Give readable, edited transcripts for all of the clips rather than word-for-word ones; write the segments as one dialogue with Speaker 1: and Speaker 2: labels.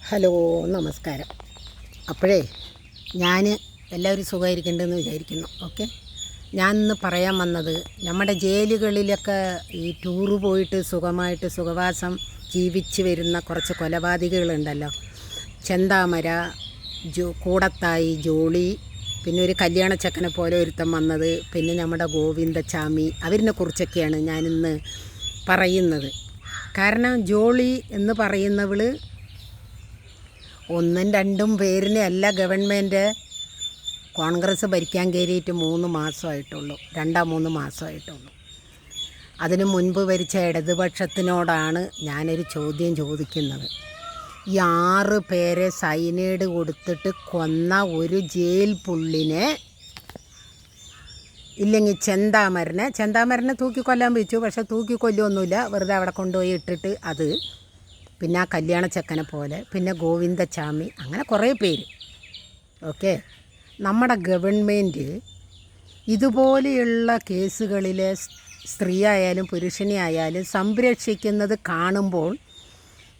Speaker 1: Hello, നമസ്കാരം. അപ്പോഴേ എല്ലാവരും സുഖമായിരിക്കുന്നുണ്ടെന്ന് വിചാരിക്കുന്നു. ഓക്കെ, ഞാൻ ഇന്ന് പറയാൻ വന്നത് നമ്മുടെ ജയിലുകളിലൊക്കെ ഈ ടൂറ് പോയിട്ട് സുഖമായിട്ട് സുഖവാസം ജീവിച്ച് വരുന്ന കുറച്ച് കൊലപാതകികളുണ്ടല്ലോ. ചെന്താമര, കൂടത്തായി, ജോളി, പിന്നെ ഒരു കല്യാണച്ചക്കനെ പോലെ ഒരുത്തം വന്നത്, പിന്നെ നമ്മുടെ ഗോവിന്ദച്ചാമി, അവരിനെ കുറിച്ചൊക്കെയാണ് ഞാനിന്ന് പറയുന്നത്. കാരണം ജോളി എന്ന് പറയുന്നവൾ ഒന്നും രണ്ടും പേരിനെ അല്ല ഗവൺമെൻറ് കോൺഗ്രസ് ഭരിക്കാൻ കയറിയിട്ട് 3 മാസമായിട്ടുള്ളൂ, 2-3 മാസമായിട്ടുള്ളൂ. അതിനു മുൻപ് ഭരിച്ച ഇടതുപക്ഷത്തിനോടാണ് ഞാനൊരു ചോദ്യം ചോദിക്കുന്നത്. ഈ 6 പേരെ സൈനൈഡ് കൊടുത്തിട്ട് കൊന്ന ഒരു ജയിൽ പുള്ളിനെ, ഇല്ലെങ്കിൽ ചെന്താമരനെ തൂക്കിക്കൊല്ലാൻ വെച്ചു. പക്ഷെ തൂക്കിക്കൊല്ലൊന്നുമില്ല, വെറുതെ അവിടെ കൊണ്ടുപോയി ഇട്ടിട്ട് അത്. പിന്നെ ആ കല്യാണച്ചക്കനെ പോലെ, പിന്നെ ഗോവിന്ദച്ചാമി, അങ്ങനെ കുറേ പേര്. ഓക്കെ, നമ്മുടെ ഗവൺമെൻറ് ഇതുപോലെയുള്ള കേസുകളിലെ സ്ത്രീ ആയാലും പുരുഷനെ ആയാലും സംരക്ഷിക്കുന്നത് കാണുമ്പോൾ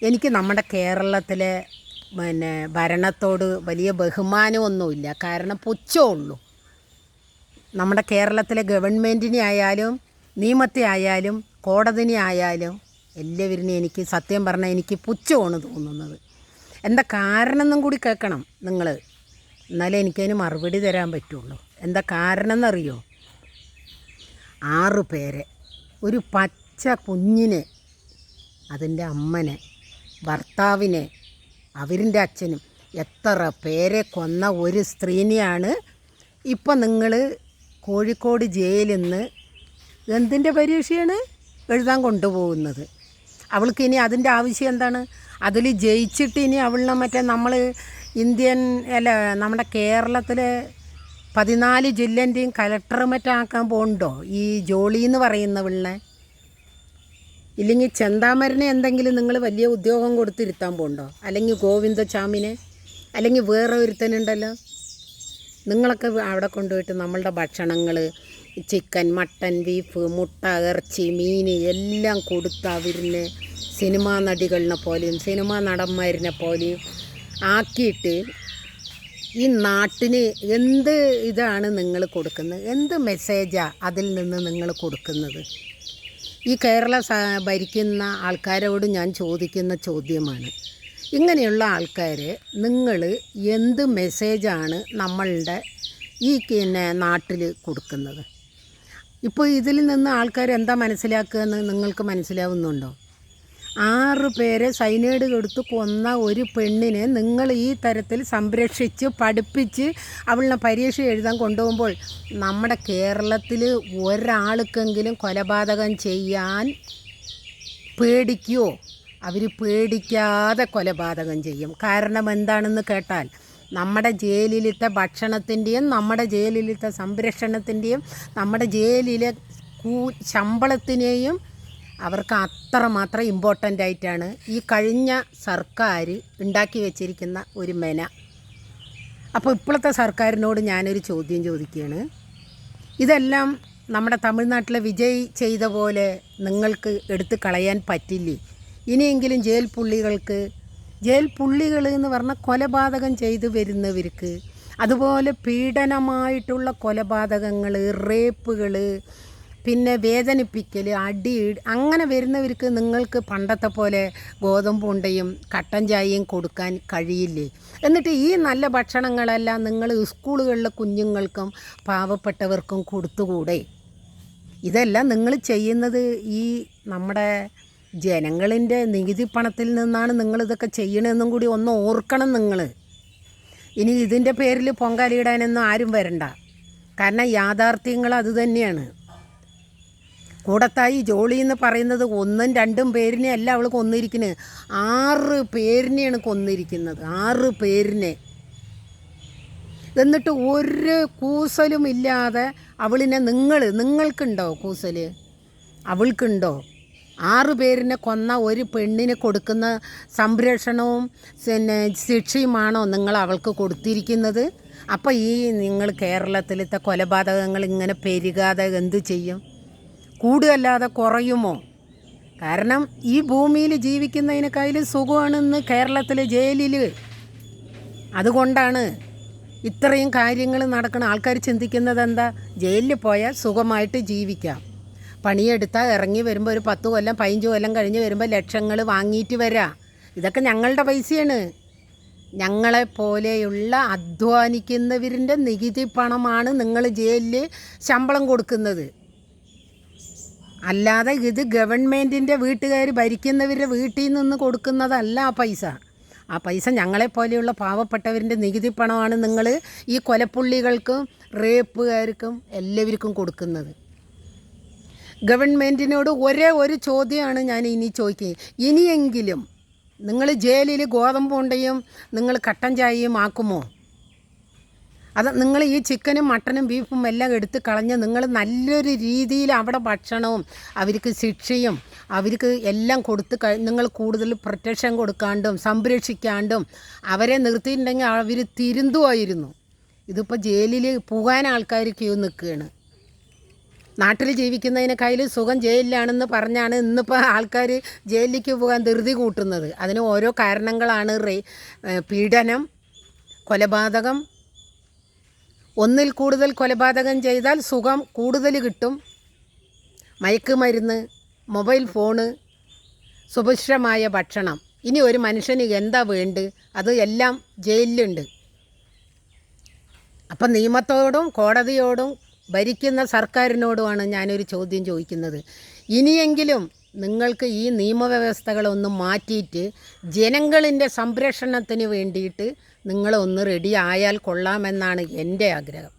Speaker 1: എനിക്ക് നമ്മുടെ കേരളത്തിലെ ഭരണത്തോട് വലിയ ബഹുമാനമൊന്നുമില്ല. കാരണം പുച്ഛമുള്ളൂ. നമ്മുടെ കേരളത്തിലെ ഗവൺമെൻറ്റിനെ ആയാലും നിയമത്തെ ആയാലും കോടതിനെ ആയാലും എല്ലാവരും എനിക്ക് സത്യം പറഞ്ഞാൽ എനിക്ക് പുച്ഛമാണ് തോന്നുന്നത്. എന്താ കാരണം എന്നും കൂടി കേൾക്കണം നിങ്ങൾ, എന്നാലേ എനിക്കതിന് മറുപടി തരാൻ പറ്റുള്ളൂ. എന്താ കാരണം എന്നറിയോ? 6 പേരെ, ഒരു പച്ച കുഞ്ഞിനെ, അതിൻ്റെ അമ്മനെ, ഭർത്താവിനെ, അവരിൻ്റെ അച്ഛനും, എത്ര പേരെ കൊന്ന ഒരു സ്ത്രീനെയാണ് ഇപ്പം നിങ്ങൾ കോഴിക്കോട് ജയിലിൽ നിന്ന് എന്തിൻ്റെ പരീക്ഷയാണ് എഴുതാൻ കൊണ്ടുപോകുന്നത്. അവൾക്ക് ഇനി അതിൻ്റെ ആവശ്യം എന്താണ്? അതിൽ ജയിച്ചിട്ട് ഇനി അവളിനെ നമ്മൾ ഇന്ത്യൻ നമ്മുടെ കേരളത്തിലെ 14 ജില്ലേൻ്റെയും കലക്ടർ ആക്കാൻ പോകുന്നുണ്ടോ ഈ ജോളി എന്ന് പറയുന്നവളിനെ? ഇല്ലെങ്കിൽ ചെന്താമരനെ എന്തെങ്കിലും നിങ്ങൾ വലിയ ഉദ്യോഗം കൊടുത്തിരുത്താൻ പോകുന്നുണ്ടോ? അല്ലെങ്കിൽ ഗോവിന്ദച്ചാമിനെ, അല്ലെങ്കിൽ വേറെ ഒരുത്തനുണ്ടല്ലോ. നിങ്ങളൊക്കെ അവിടെ കൊണ്ടുപോയിട്ട് നമ്മളുടെ ഭക്ഷണങ്ങൾ, ചിക്കൻ, മട്ടൻ, ബീഫ്, മുട്ട, ഇറച്ചി, മീൻ എല്ലാം കൊടുത്ത് അവരിനെ സിനിമാ നടികളിനെ പോലെയും സിനിമാ നടന്മാരിനെ പോലെയും ആക്കിയിട്ട് ഈ നാട്ടിന് എന്ത് ഇതാണ് നിങ്ങൾ കൊടുക്കുന്നത്? എന്ത് മെസ്സേജാണ് അതിൽ നിന്ന് നിങ്ങൾ കൊടുക്കുന്നത്? ഈ കേരള ഭരിക്കുന്ന ആൾക്കാരോട് ഞാൻ ചോദിക്കുന്ന ചോദ്യമാണ്. ഇങ്ങനെയുള്ള ആൾക്കാരെ നിങ്ങൾ എന്ത് മെസ്സേജാണ് നമ്മളുടെ ഈ നാട്ടിൽ കൊടുക്കുന്നത്? ഇപ്പോൾ ഇതിൽ നിന്ന് ആൾക്കാർ എന്താ മനസ്സിലാക്കുകയെന്ന് നിങ്ങൾക്ക് മനസ്സിലാവുന്നുണ്ടോ? 6 പേരെ സൈനൈഡ് കൊടുത്ത് കൊന്ന ഒരു പെണ്ണിനെ നിങ്ങൾ ഈ തരത്തിൽ സംരക്ഷിച്ച് പഠിപ്പിച്ച് അവളിനെ പരീക്ഷ എഴുതാൻ കൊണ്ടുപോകുമ്പോൾ നമ്മുടെ കേരളത്തിൽ ഒരാൾക്കെങ്കിലും കൊലപാതകം ചെയ്യാൻ പേടിക്കുമോ? അവർ പേടിക്കാതെ കൊലപാതകം ചെയ്യും. കാരണം എന്താണെന്ന് കേട്ടാൽ, നമ്മുടെ ജയിലിലത്തെ ഭക്ഷണത്തിൻ്റെയും നമ്മുടെ ജയിലിലത്തെ സംരക്ഷണത്തിൻ്റെയും നമ്മുടെ ജയിലിലെ ശമ്പളത്തിനെയും അവർക്ക് അത്രമാത്രം ഇമ്പോർട്ടൻ്റ് ആയിട്ടാണ് ഈ കഴിഞ്ഞ സർക്കാർ ഉണ്ടാക്കി വെച്ചിരിക്കുന്ന ഒരു മെന. അപ്പോൾ ഇപ്പോഴത്തെ സർക്കാരിനോട് ഞാനൊരു ചോദ്യം ചോദിക്കുകയാണ്. ഇതെല്ലാം നമ്മുടെ തമിഴ്നാട്ടിലെ വിജയ് ചെയ്ത പോലെ നിങ്ങൾക്ക് എടുത്ത് കളയാൻ പറ്റില്ലേ? ഇനിയെങ്കിലും ജയിൽ പുള്ളികൾ എന്ന് പറഞ്ഞാൽ കൊലപാതകം ചെയ്തു വരുന്നവർക്ക്, അതുപോലെ പീഡനമായിട്ടുള്ള കൊലപാതകങ്ങൾ, റേപ്പുകൾ, പിന്നെ വേദനിപ്പിക്കൽ, അടി, അങ്ങനെ വരുന്നവർക്ക് നിങ്ങൾക്ക് പണ്ടത്തെ പോലെ ഗോതമ്പുണ്ടയും കട്ടൻ ചായയും കൊടുക്കാൻ കഴിയില്ലേ? എന്നിട്ട് ഈ നല്ല ഭക്ഷണങ്ങളെല്ലാം നിങ്ങൾ സ്കൂളുകളിലെ കുഞ്ഞുങ്ങൾക്കും പാവപ്പെട്ടവർക്കും കൊടുത്തുകൂടെ? ഇതെല്ലാം നിങ്ങൾ ചെയ്യുന്നത് ഈ നമ്മുടെ ജനങ്ങളിൻ്റെ നികുതി പണത്തിൽ നിന്നാണ് നിങ്ങളിതൊക്കെ ചെയ്യണമെന്നും കൂടി ഒന്ന് ഓർക്കണം നിങ്ങൾ. ഇനി ഇതിൻ്റെ പേരിൽ പൊങ്കാലിടാനൊന്നും ആരും വരണ്ട. കാരണം യാഥാർത്ഥ്യങ്ങൾ അതുതന്നെയാണ്. കൂടത്തായി ജോളി എന്ന് പറയുന്നത് 1-2 പേരിനെ അല്ല അവൾ കൊന്നിരിക്കുന്നത്, 6 പേരിനെയാണ് കൊന്നിരിക്കുന്നത്. 6 പേരിനെ. എന്നിട്ട് ഒരു കൂസലും ഇല്ലാതെ അവളിനെ നിങ്ങൾക്കുണ്ടോ കൂസൽ? അവൾക്കുണ്ടോ? 6 പേരിനെ കൊന്ന ഒരു പെണ്ണിന് കൊടുക്കുന്ന സംരക്ഷണവും ശിക്ഷയുമാണോ നിങ്ങൾ അവൾക്ക് കൊടുത്തിരിക്കുന്നത്? അപ്പോൾ ഈ നിങ്ങൾ കേരളത്തിലത്തെ കൊലപാതകങ്ങൾ ഇങ്ങനെ പെരുകാതെ എന്തു ചെയ്യും? കൂടുകയല്ലാതെ കുറയുമോ? കാരണം ഈ ഭൂമിയിൽ ജീവിക്കുന്നതിനേക്കാളും സുഖമാണെന്ന് കേരളത്തിലെ ജയിലിൽ. അതുകൊണ്ടാണ് ഇത്രയും കാര്യങ്ങൾ നടക്കുന്ന ആൾക്കാർ ചിന്തിക്കുന്നത് എന്താ, ജയിലിൽ പോയാൽ സുഖമായിട്ട് ജീവിക്കാം, പണിയെടുത്താൽ ഇറങ്ങി വരുമ്പോൾ ഒരു 10 കൊല്ലം 15 കൊല്ലം കഴിഞ്ഞ് വരുമ്പോൾ ലക്ഷങ്ങൾ വാങ്ങിയിട്ട് വരാം. ഇതൊക്കെ ഞങ്ങളുടെ പൈസയാണ്. ഞങ്ങളെപ്പോലെയുള്ള അധ്വാനിക്കുന്നവരിൻ്റെ നികുതി പണമാണ് നിങ്ങൾ ജയിലിൽ ശമ്പളം കൊടുക്കുന്നത്. അല്ലാതെ ഇത് ഗവൺമെൻറ്റിൻ്റെ വീട്ടുകാർ ഭരിക്കുന്നവരുടെ വീട്ടിൽ നിന്ന് കൊടുക്കുന്നതല്ല ആ പൈസ ഞങ്ങളെപ്പോലെയുള്ള പാവപ്പെട്ടവരിൻ്റെ നികുതി പണമാണ് നിങ്ങൾ ഈ കൊലപ്പുള്ളികൾക്കും റേപ്പുകാർക്കും എല്ലാവർക്കും കൊടുക്കുന്നത്. ഗവൺമെൻറ്റിനോട് ഒരേ ഒരു ചോദ്യമാണ് ഞാൻ ഇനി ചോദിക്കുക. ഇനിയെങ്കിലും നിങ്ങൾ ജയിലിൽ ഗോതമ്പുണ്ടയും നിങ്ങൾ കട്ടൻ ചായയും ആക്കുമോ? അത് നിങ്ങൾ ഈ ചിക്കനും മട്ടനും ബീഫും എല്ലാം എടുത്ത് കളഞ്ഞ് നിങ്ങൾ നല്ലൊരു രീതിയിൽ അവിടെ ഭക്ഷണവും അവർക്ക് ശിക്ഷയും അവർക്ക് എല്ലാം കൊടുത്ത് നിങ്ങൾ കൂടുതൽ പ്രൊട്ടക്ഷൻ കൊടുക്കാണ്ടും സംരക്ഷിക്കാണ്ടും അവരെ നിർത്തിയിട്ടുണ്ടെങ്കിൽ അവർ തിരുന്തുമായിരുന്നു. ഇതിപ്പോൾ ജയിലിൽ പോകാൻ ആൾക്കാർ ക്യൂ നിൽക്കുകയാണ്. നാട്ടിൽ ജീവിക്കുന്നതിനേക്കാളും സുഖം ജയിലിലാണെന്ന് പറഞ്ഞാണ് ഇന്നിപ്പോൾ ആൾക്കാർ ജയിലിലേക്ക് പോകാൻ ധൃതി കൂട്ടുന്നത്. അതിന് ഓരോ കാരണങ്ങളാണ്. പീഡനം, കൊലപാതകം, ഒന്നിൽ കൂടുതൽ കൊലപാതകം ചെയ്താൽ സുഖം കൂടുതൽ കിട്ടും, മയക്കുമരുന്ന്, മൊബൈൽ ഫോണ്, സുഭിക്ഷമായ ഭക്ഷണം. ഇനി ഒരു മനുഷ്യന് എന്താ വേണ്ടത്, അത് എല്ലാം ജയിലിലുണ്ട്. അപ്പം നിയമത്തോടും കോടതിയോടും ഭരിക്കുന്ന സർക്കാരിനോടുമാണ് ഞാനൊരു ചോദ്യം ചോദിക്കുന്നത്. ഇനിയെങ്കിലും നിങ്ങൾക്ക് ഈ നിയമവ്യവസ്ഥകളൊന്ന് മാറ്റിയിട്ട് ജനങ്ങളിൻ്റെ സംരക്ഷണത്തിന് വേണ്ടിയിട്ട് നിങ്ങളൊന്ന് റെഡി ആയാൽ കൊള്ളാമെന്നാണ് എൻ്റെ ആഗ്രഹം.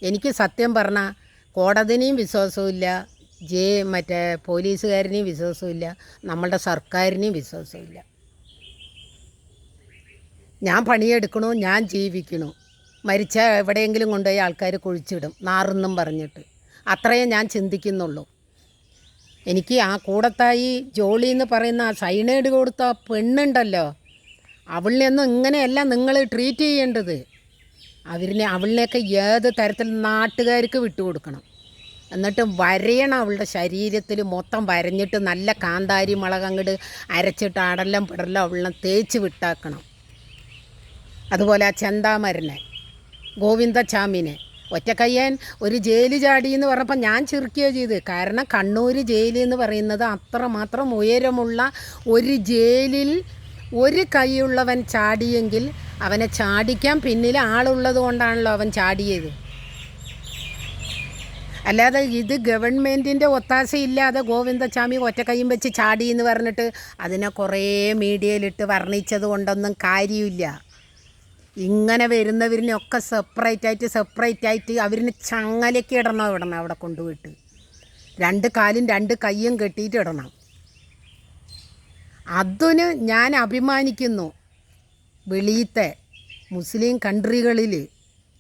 Speaker 1: എനിക്ക് സത്യം പറഞ്ഞാൽ കോടതിനെയും വിശ്വാസമില്ല, മറ്റേ പോലീസുകാരനെയും വിശ്വാസമില്ല, നമ്മളുടെ സർക്കാരിനെയും വിശ്വാസമില്ല. ഞാൻ പണിയെടുക്കണോ, ഞാൻ ജീവിക്കണോ, മരിച്ചാൽ എവിടെയെങ്കിലും കൊണ്ടുപോയി ആൾക്കാർ കുഴിച്ചിടും നാറെന്നും പറഞ്ഞിട്ട്. അത്രയേ ഞാൻ ചിന്തിക്കുന്നുള്ളൂ. എനിക്ക് ആ കൂടത്തായി ജോളി എന്ന് പറയുന്ന ആ സൈനൈഡ് കൊടുത്ത പെണ്ണുണ്ടല്ലോ, അവളിനെയൊന്നും ഇങ്ങനെയല്ല നിങ്ങൾ ട്രീറ്റ് ചെയ്യേണ്ടത്. അവളിനെയൊക്കെ ഏത് തരത്തിൽ നാട്ടുകാർക്ക് വിട്ടുകൊടുക്കണം. എന്നിട്ട് വരയണം, അവളുടെ ശരീരത്തിൽ മൊത്തം വരഞ്ഞിട്ട് നല്ല കാന്താരി മുളക് അങ്ങോട്ട് അരച്ചിട്ട് അടലം പിടലം അവളിനെ തേച്ച് വിട്ടാക്കണം. അതുപോലെ ആ ചെന്താമരനെ, ഗോവിന്ദച്ചാമിനെ, ഒറ്റക്കയ്യൻ ഒരു ജയിൽ ചാടി എന്ന് പറഞ്ഞപ്പോൾ ഞാൻ ചിരിക്കുകയോ ചെയ്ത്. കാരണം കണ്ണൂർ ജയിൽ എന്ന് പറയുന്നത് അത്രമാത്രം ഉയരമുള്ള ഒരു ജയിലിൽ ഒരു കൈയുള്ളവൻ ചാടിയെങ്കിൽ അവനെ ചാടിക്കാൻ പിന്നിൽ ആളുള്ളത് കൊണ്ടാണല്ലോ അവൻ ചാടിയത്. അല്ലാതെ ഇത് ഗവൺമെൻറ്റിൻ്റെ ഒത്താശയില്ലാതെ ഗോവിന്ദച്ചാമി ഒറ്റക്കൈയും വെച്ച് ചാടി എന്ന് പറഞ്ഞിട്ട് അതിനെ കുറേ മീഡിയയിലിട്ട് വർണ്ണിച്ചത് കൊണ്ടൊന്നും കാര്യമില്ല. ഇങ്ങനെ വരുന്നവരിനൊക്കെ സെപ്പറേറ്റായിട്ട് അവരിന് ചങ്ങലയ്ക്ക് ഇടണം അവിടെ കൊണ്ടുപോയിട്ട് 2 കാലും 2 കൈയും കെട്ടിയിട്ട് ഇടണം. അതിന് ഞാൻ അഭിമാനിക്കുന്നു. വെളിയിലത്തെ മുസ്ലിം കൺട്രികളിൽ,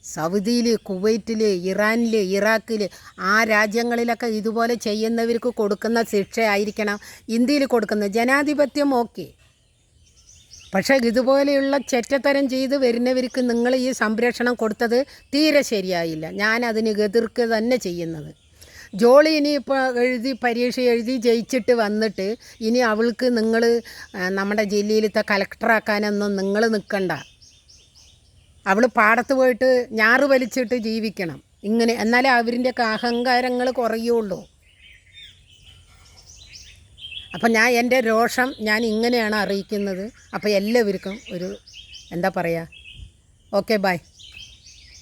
Speaker 1: സൗദിയിൽ, കുവൈറ്റിൽ, ഇറാനിൽ, ഇറാഖിൽ, ആ രാജ്യങ്ങളിലൊക്കെ ഇതുപോലെ ചെയ്യുന്നവർക്ക് കൊടുക്കുന്ന ശിക്ഷയായിരിക്കണം ഇന്ത്യയിൽ കൊടുക്കുന്നത്. ജനാധിപത്യം ഓക്കെ, പക്ഷേ ഇതുപോലെയുള്ള ചെറ്റത്തരം ചെയ്ത് വരുന്നവർക്ക് നിങ്ങൾ ഈ സംരക്ഷണം കൊടുത്തത് തീരെ ശരിയായില്ല. ഞാൻ അതിന് എതിർക്കുക തന്നെ ചെയ്യുന്നത്. ജോളി ഇനിയിപ്പോൾ പരീക്ഷ എഴുതി ജയിച്ചിട്ട് വന്നിട്ട് ഇനി അവൾക്ക് നിങ്ങൾ നമ്മുടെ ജില്ലയിലത്തെ കളക്ടറാക്കാനൊന്നും നിങ്ങൾ നിൽക്കണ്ട. അവൾ പാടത്ത് പോയിട്ട് ഞാറ് വലിച്ചിട്ട് ജീവിക്കണം. ഇങ്ങനെ എന്നാലേ അവരിൻ്റെയൊക്കെ അഹങ്കാരങ്ങൾ കുറയുള്ളൂ. അപ്പം ഞാൻ എൻ്റെ രോഷം ഞാൻ ഇങ്ങനെയാണ് അറിയിക്കുന്നത്. അപ്പോൾ എല്ലാവർക്കും ഒരു എന്താ പറയുക, ഓക്കെ ബൈ.